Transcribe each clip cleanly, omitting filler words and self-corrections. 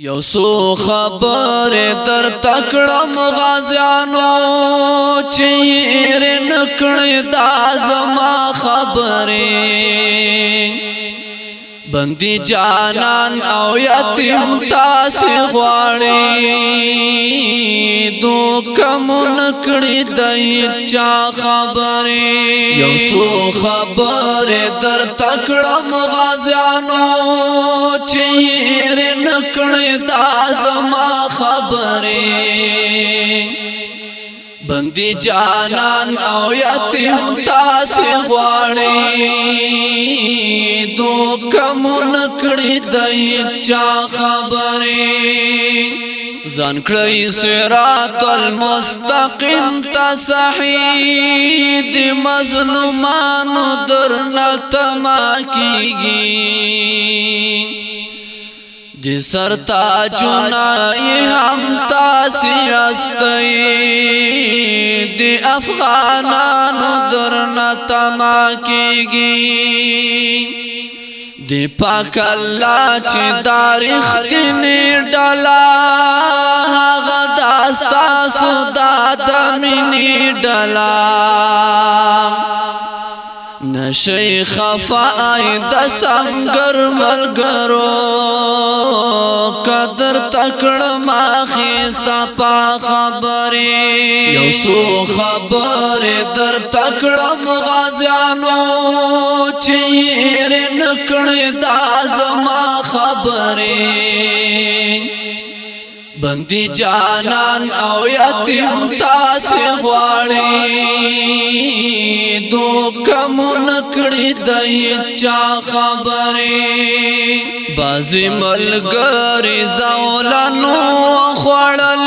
یو سو خبر در تکړم غازیانو چیر نکړی دا زما خبره بندي جانان او یتیم تاسې غواړي دوکم نکړی د چا خبره یو سو خبر در تکړم غازیانو چیر نکړی دا زما خبره بندي جانان او یتیم تاسې غواړي دوکم نکړی د چا خبره ځان کړی صراط المستقیم ته صحیح د مظلومانو درنه تما کیږي دی سر تاجونه هم تاسې استئ دی افغانانو درنه تما کیږي دی پاک الله چې دا رښتینې ډله هغه دا ستاسو دا د مینې ډله نشي خفای د سنگر ملګرو قدر تکړه ماخي صفا خبره یو سو خبر در تکړه غازیانو چیر نکړی دا زما خبره بندي جانان او یتیم تاسې غواړي دوکم نکړی د چا خبره بازي ملګری زولانو خوړل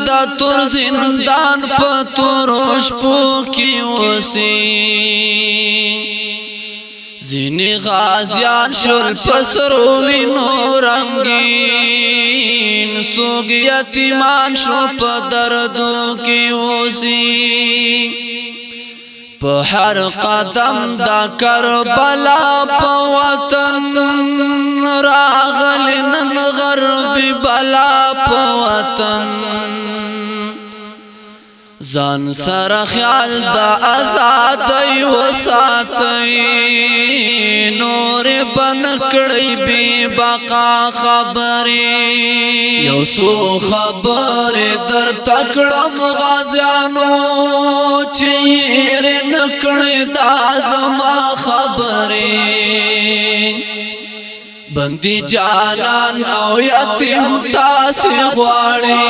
د تور زندان په تورش پو کې اوسي زینی غازیان شل پسرو وینو رنگین سوگ یتیمان شو پا دردو کی اوسی پا ہر قدم دا کربلا پا وطن راغل نن غربی بلا پا وطن ځان سره خیال دا آزادۍ وساتئ نور بن کړی بی بقا خبرې یو سو خبر در تکړم غازیانو چیر نکړی دا زما خبرې بندي جانان او یتیم تاسې غواړي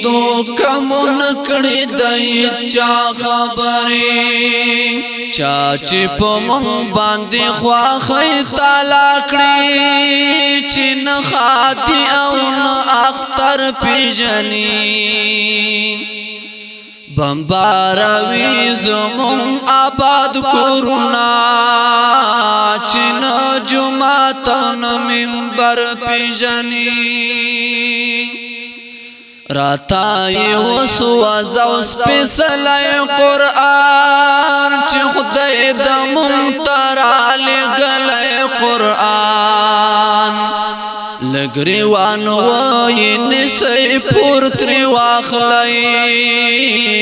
دوکم نکړی د چا خبره چا چې په مونږ باندې خواخی تالا کړي چې نه خادي او نه اختر پیژني بمباروي زمون آباد کورونا چن جماعت نه منبر پیژني راتا یو سو زوس پسلای قرآن چې خدای د ممتر علی غلای قرآن لګریوان وای نسې پورتري واخلای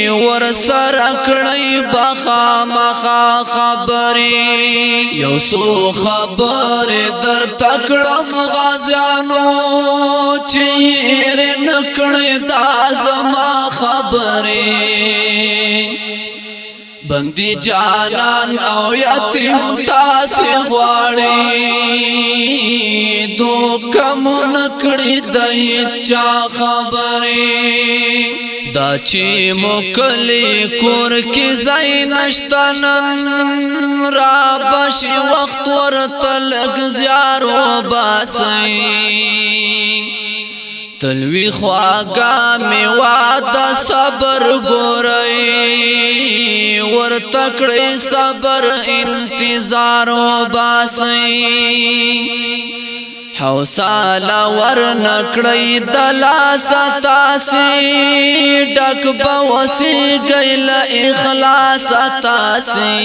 ور سره کړی بخا مخا خبرې یو سو خبر در تکړم غازیانو چیر نکړی دا زما خبره بندي جانان او یتیم تاسې غواړي دوکم نکړی د چا خبره دا چې موکلی کور کې ځای نشته نن را بشي وخت ورته لږ زیار وباسئ تلوی خواگا میوا دا صبر گورئی ور تکڑی صبر انتظار و باسی حوصالا ور نکڑی دلا ستاسی ڈک بوسی گیل اخلاص تاسی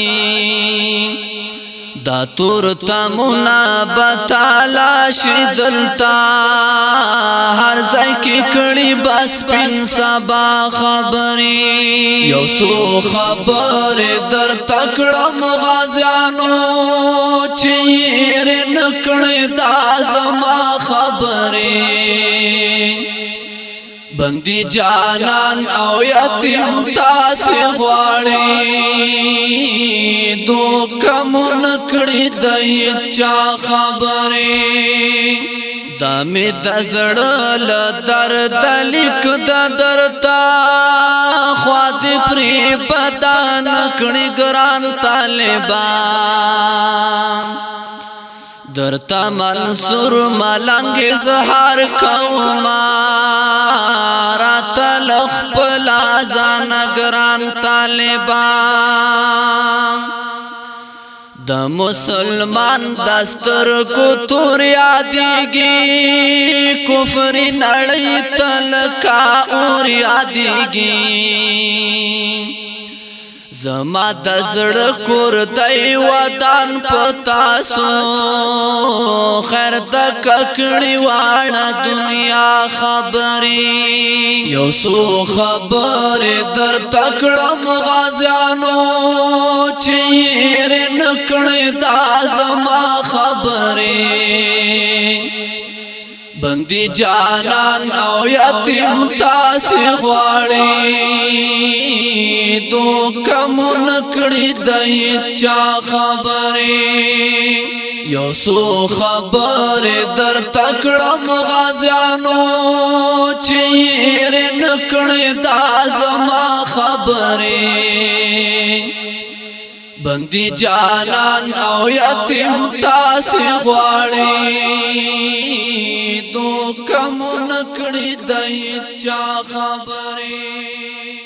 دا تور تمنا بتالا شدلتا هر ځای کې کړي بس پن سبا خبري یو سو خبر در تکړم غازیانو چیر نکړي دا زما خبري بندي جانان او یتیم تاسې غواړي دوکم نکړي د هیچا خبرې دا مې د زړه له درد لیک د درتا خوا دې پرې بدا نکړي ګران طالبان درتا منصور ملنګ زهار کوما تلخ پلازان گران طالبان د مسلمان دستر کو تور یادیگی کفر نړۍ تلکا اور یادیگی زما د زړه کور دی ودان پتاسو خیر د ککړی واړه دنیا خبري یو سو خبر در تکړم غازیانو چیر نکړی دا زما خبري بندي جانان او یتیم تاسې غواړي دوکم نکړي د هیچا خبرې یو سو خبر در تکړم غازیانو چیر نکړي دا زما خبرې بندي جانان او یتیم تاسې غواړي دوکم نکړي د هیچا خبرې